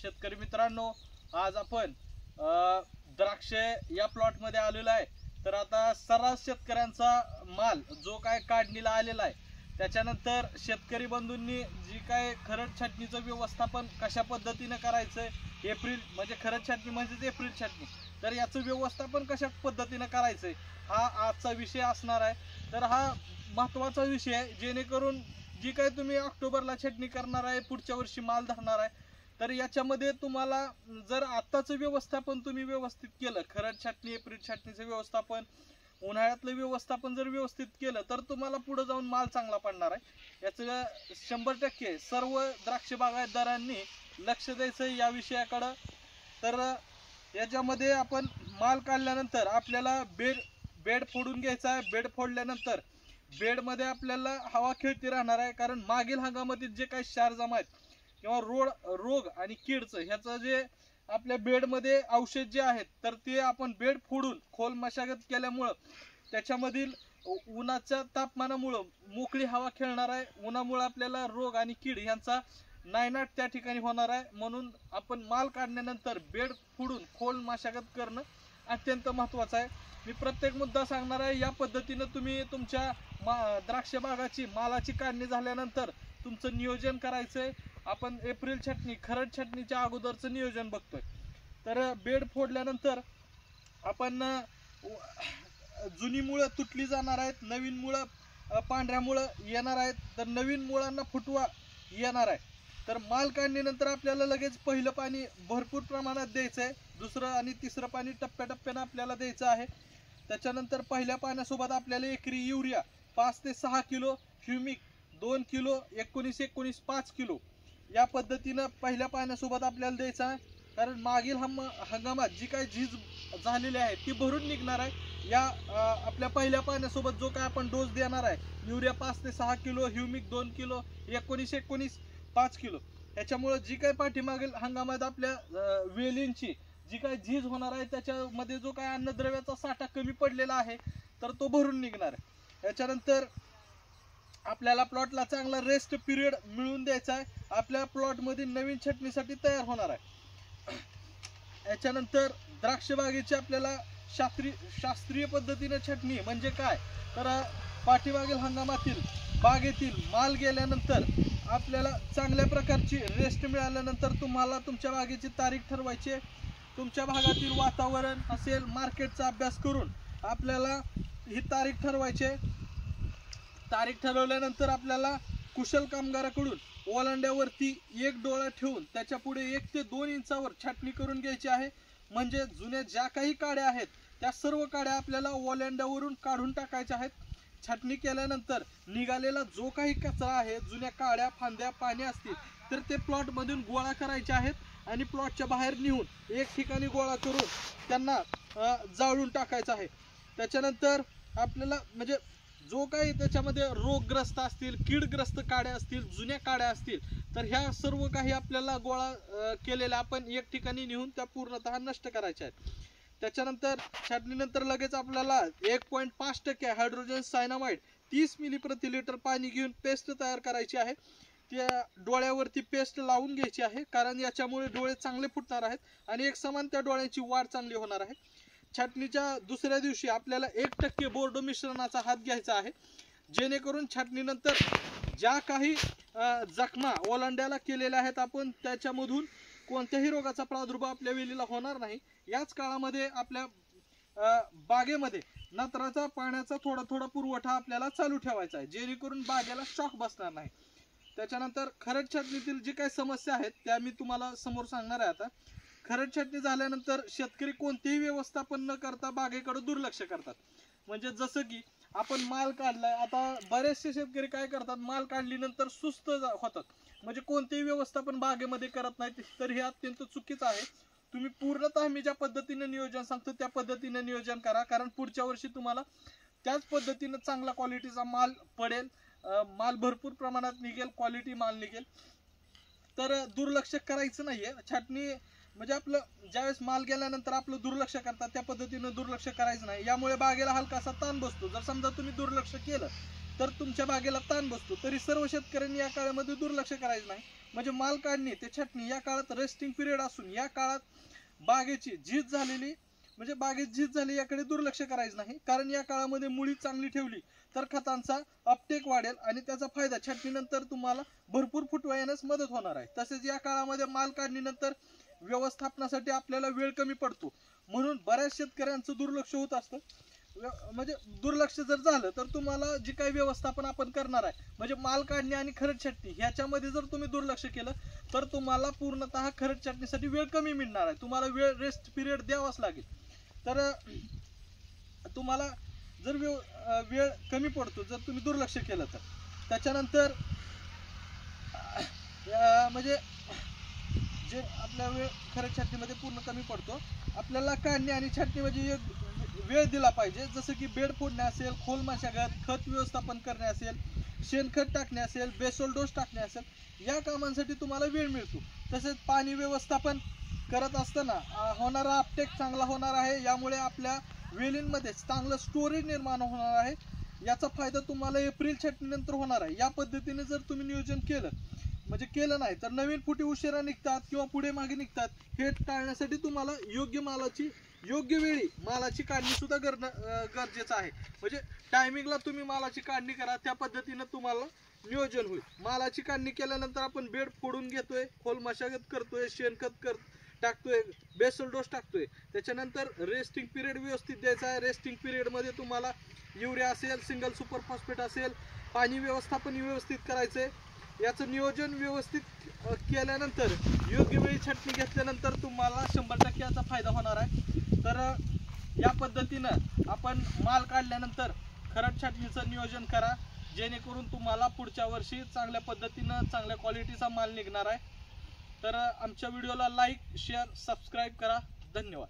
शेतकरी मित्रांनो, आज आपण द्राक्ष या प्लॉट मध्ये आलेलो आहे। तर आता सर्रास शेतकऱ्यांचा माल जो काय काढणीला आलेला आहे, त्याच्यानंतर शेतकरी बंधूंनी जी काय खरड छाटणीचं व्यवस्थापन कशा पद्धतीने करायचं, एप्रिल म्हणजे खरड छाटणी म्हणजे एप्रिल छाटणी, तर याचं व्यवस्थापन कशा पद्धतीने करायचं हा आजचा विषय असणार आहे। तर हा महत्त्वाचा विषय आहे, जेणेकरून जी काय तुम्ही ऑक्टोबरला छाटणी करणार आहे, पुढच्या वर्षी माल धरणार आहे, तर याच्यामध्ये तुम्हाला जर आत्ताचं व्यवस्थापन तुम्ही व्यवस्थित केलं, खरड छाटणी एप्रिल छाटणीचं व्यवस्थापन, उन्हाळ्यातलं व्यवस्थापन जर व्यवस्थित केलं, तर तुम्हाला पुढे जाऊन माल चांगला पडणार आहे। याचं 100% सर्व द्राक्ष बागायतदारांनी लक्ष द्यायचं या विषयाकडे। तर याच्यामध्ये आपण माल काढल्यानंतर आपल्याला बेड फोडून घ्यायचा आहे। बेड फोडल्यानंतर बेडमध्ये आपल्याला हवा खेळती राहणार आहे, कारण मागील हंगामातील जे काही क्षार जमा आहेत किंवा रोग आणि कीडचं ह्याचं जे आपल्या बेडमध्ये औषध जे आहेत, तर ते आपण बेड फोडून खोल मशागत केल्यामुळं त्याच्यामधील उन्हाच्या तापमानामुळं मोकळी हवा खेळणार आहे। उन्हामुळे आपल्याला रोग आणि कीड यांचा नायनाट त्या ठिकाणी होणार आहे। म्हणून आपण माल काढण्यानंतर बेड फोडून खोल मशागत करणं अत्यंत महत्त्वाचं आहे। मी प्रत्येक मुद्दा सांगणार आहे, या पद्धतीने तुम्ही तुमच्या द्राक्ष बागाची मालाची काढणी झाल्यानंतर तुमचं नियोजन करायचंय। आपण एप्रिल छाटणी खरड छाटणीच्या अगोदरचं नियोजन बघतोय। तर बेड फोडल्यानंतर आपण जुनी मुळं तुटली जाणार आहेत, नवीन मुळं पांढऱ्या मुळं येणार आहेत, तर नवीन मुळांना फुटवा येणार आहे। तर माल काढणीनंतर आपल्याला लगेच पहिलं पाणी भरपूर प्रमाणात द्यायचं आहे, दुसरं आणि तिसरं पाणी टप्प्याटप्प्यानं आपल्याला द्यायचं आहे। त्याच्यानंतर पहिल्या पाण्यासोबत आपल्याला एकरी युरिया 5 ते 6 किलो, ह्युमिक 2 किलो, 19-19 5 किलो या पद्धतीनं पहिल्या पाण्यासोबत आपल्याला द्यायचं आहे। कारण मागील हंगामात जी काही झीज झालेली आहे ती भरून निघणार आहे। या आपल्या पहिल्या पाण्यासोबत जो काय आपण डोस देणार आहे, युरिया 5 ते 6 किलो, ह्युमिक 2 किलो, 19-19 5 किलो, याच्यामुळे जी काही पाठीमागील हंगामात आपल्या वेलींची जी काही झीज होणार आहे, त्याच्यामध्ये जो काय अन्नद्रव्याचा साठा कमी पडलेला आहे, तर तो भरून निघणार आहे। याच्यानंतर आपल्याला प्लॉटला चांगला रेस्ट पिरियड मिळून द्यायचा आहे, आपल्या प्लॉटमध्ये नवीन छाटणीसाठी तयार होणार आहे। याच्यानंतर द्राक्ष बागेची आपल्याला शास्त्रीय पद्धतीने छाटणी म्हणजे काय, तर पाठीमागील हंगामातील बागेतील माल गेल्यानंतर आपल्याला चांगल्या प्रकारची रेस्ट मिळाल्यानंतर तुम्हाला तुमच्या बागेची तारीख ठरवायची आहे। तुमच्या भागातील वातावरण असेल, मार्केटचा अभ्यास करून आपल्याला ही तारीख ठरवायची आहे। तारीख ठरवल्यानंतर आपल्याला कुशल कामगाराकडून ओलांड्यावरती एक डोळा ठेवून त्याच्या पुढे 1 ते 2 इंचावर छाटणी करून घ्यायची आहे। म्हणजे जुन्या ज्या काही काड्या आहेत त्या सर्व काड्या आपल्याला ओलांड्यावरून काढून टाकायच्या आहेत। छाटणी केल्यानंतर निघालेला जो काही कचरा आहे, जुन्या काड्या, फांद्या, पाने असतील, तर ते प्लॉट मधून गोळा करायचे आहेत आणि प्लॉटच्या बाहेर नेऊन एक ठिकाणी गोळा करून त्यांना जाळून टाकायचं आहे। त्याच्यानंतर आपल्याला म्हणजे जो काही त्याच्यामध्ये रोगग्रस्त असतील, कीडग्रस्त काड्या असतील, जुन्या काड्या असतील, तर ह्या सर्व काही आपल्याला गोळा केलेल्या आपण एक ठिकाणी नेऊन त्या पूर्णतः नष्ट करायच्या आहेत। त्याच्यानंतर छाटणीनंतर लगेच आपल्याला 1.5% हायड्रोजन सायनामाइड 30 मिली प्रति लिटर पाणी घेऊन पेस्ट तयार करायची आहे। त्या डोळ्यावरती पेस्ट लावून घ्यायची आहे, कारण याच्यामुळे डोळे चांगले फुटणार आहेत आणि एक समान त्या डोळ्यांची वाढ चांगली होणार आहे। छाटणीच्या दुसऱ्या दिवशी आपल्याला 1% बोर्डो मिश्रणाचा हात घ्यायचा आहे, जेणेकरून छाटणीनंतर ज्या काही जखमा ओलांड्याला केलेल्या आहेत आपण त्याच्यामधून कोणत्याही रोगाचा प्रादुर्भाव आपल्या वेलीला होणार नाही। याच काळामध्ये आपल्या बागेमध्ये नत्राचा पाण्याचा थोडा थोडा पुरवठा आपल्याला चालू ठेवायचा आहे, जेणेकरून बागेला शॉक बसणार नाही। त्याच्यानंतर खरड छाटणीतील जी काही समस्या आहेत त्या मी तुम्हाला समोर सांगणार आहे। आता खरड छाटणी झाल्यानंतर शेतकरी कोणतेही व्यवस्थापन न करता बागेकडे दुर्लक्ष करतात। म्हणजे जसं की आपण माल काढलाय, आता बरेचसे शेतकरी काय करतात, माल काढल्यानंतर सुस्त होतात, म्हणजे कोणतेही व्यवस्थापन बागेमध्ये करत नाहीत, तर हे अत्यंत चुकीचं आहे। तुम्ही पूर्णतः मी ज्या पद्धतीने नियोजन सांगतो त्या पद्धतीने नियोजन करा, कारण पुढच्या वर्षी तुम्हाला त्याच पद्धतीने चांगला क्वालिटीचा माल पडेल, माल भरपूर प्रमाणात निघेल, क्वालिटी माल निघेल। तर दुर्लक्ष करायचं नाहीये। छाटणी म्हणजे आपलं ज्यावेळेस माल गेल्यानंतर आपलं दुर्लक्ष करतात त्या पद्धतीने दुर्लक्ष करायचं नाही, यामुळे बागेला हलकासा ताण बसतो। जर समजा तुम्ही दुर्लक्ष केलं तर तुमच्या बागेला ताण बसतो। तरी सर्व शेतकऱ्यांनी या काळामध्ये दुर्लक्ष करायचं नाही, म्हणजे माल काढणी ते छाटणी या काळात रेस्टिंग पिरियड असून या काळात बागेची झीज झालेली म्हणजे बागेत झीज झाली याकडे दुर्लक्ष करायचं नाही, कारण या काळामध्ये मुळी चांगली ठेवली तर खतांचा अपटेक वाढेल आणि त्याचा फायदा छाटणीनंतर तुम्हाला भरपूर फुटवा येण्यास मदत होणार आहे. तसेच या काळामध्ये माल काढणीनंतर व्यवस्थापनासाठी आपल्याला वेळ कमी पडतो, म्हणून बऱ्याच शेतकऱ्यांचं दुर्लक्ष होत असतं. म्हणजे दुर्लक्ष जर झालं तर तुम्हाला जी काही व्यवस्थापन आपण करणार आहे म्हणजे माल काढणी आणि खरड छाटणी ह्याच्यामध्ये जर तुम्ही दुर्लक्ष केलं तर तुम्हाला पूर्णतः खरड छाटणीसाठी वेळ कमी मिळणार आहे, तुम्हाला वेळ रेस्ट पिरियड द्यावाच लागेल. तर तुम्हाला जर वेळ कमी पडतो जर तुम्ही दुर्लक्ष केलं तर. त्याच्यानंतर म्हणजे जे आपला वेळ खरड छाटणीमध्ये पूर्ण कमी पडतो, आपल्याला काढणी आणि छाटणी म्हणजे वेळ दिला पाहिजे. जसं की बेड फोडणे असेल, खोल मशागत, खत व्यवस्थापन करणे असेल, शेणखत टाकणे असेल, बेसोल डोस टाकणे असेल, या कामांसाठी तुम्हाला वेळ मिळतो. तसेच पाणी व्यवस्थापन करत असताना होणारा अपटेक चांगला होणार आहे, यामुळे आपल्या वेलींमध्ये चांगलं स्टोरेज निर्माण होणार आहे. याचा फायदा तुम्हाला एप्रिल छाटणीनंतर होणार आहे. या पद्धतीने जर तुम्ही नियोजन केलं नाही तर नवीन फुटी उशिरा निघतात किंवा पुढे मागे निघतात. हे टाळण्यासाठी तुम्हाला योग्य वेळी मालाची काढणी सुद्धा गरजेचं आहे. म्हणजे टायमिंगला तुम्ही मालाची काढणी करा, त्या पद्धतीने तुम्हाला नियोजन होईल. मालाची काढणी केल्यानंतर आपण बेड फोडून घेतोय, खोल मशागत करतोय, शेणखत टाकतोय, बेसल डोस टाकतोय. त्याच्यानंतर रेस्टिंग पिरियड व्यवस्थित द्यायचा आहे. रेस्टिंग पिरियड मध्ये तुम्हाला युरिया असेल, सिंगल सुपर फॉस्फेट असेल, पाणी व्यवस्थापन व्यवस्थित करायचंय. याचं नियोजन व्यवस्थित केल्यानंतर योग्य वेळी छाटणी घेतल्यानंतर तुम्हाला 100% याचा फायदा होणार आहे. तर या पद्धतीनं आपण माल काढल्यानंतर खरड छाटणीचं नियोजन करा, जेणेकरून तुम्हाला पुढच्या वर्षी चांगल्या पद्धतीनं चांगल्या क्वालिटीचा माल निघणार आहे. तर आमच्या व्हिडिओला लाईक, शेअर, सबस्क्राईब करा. धन्यवाद.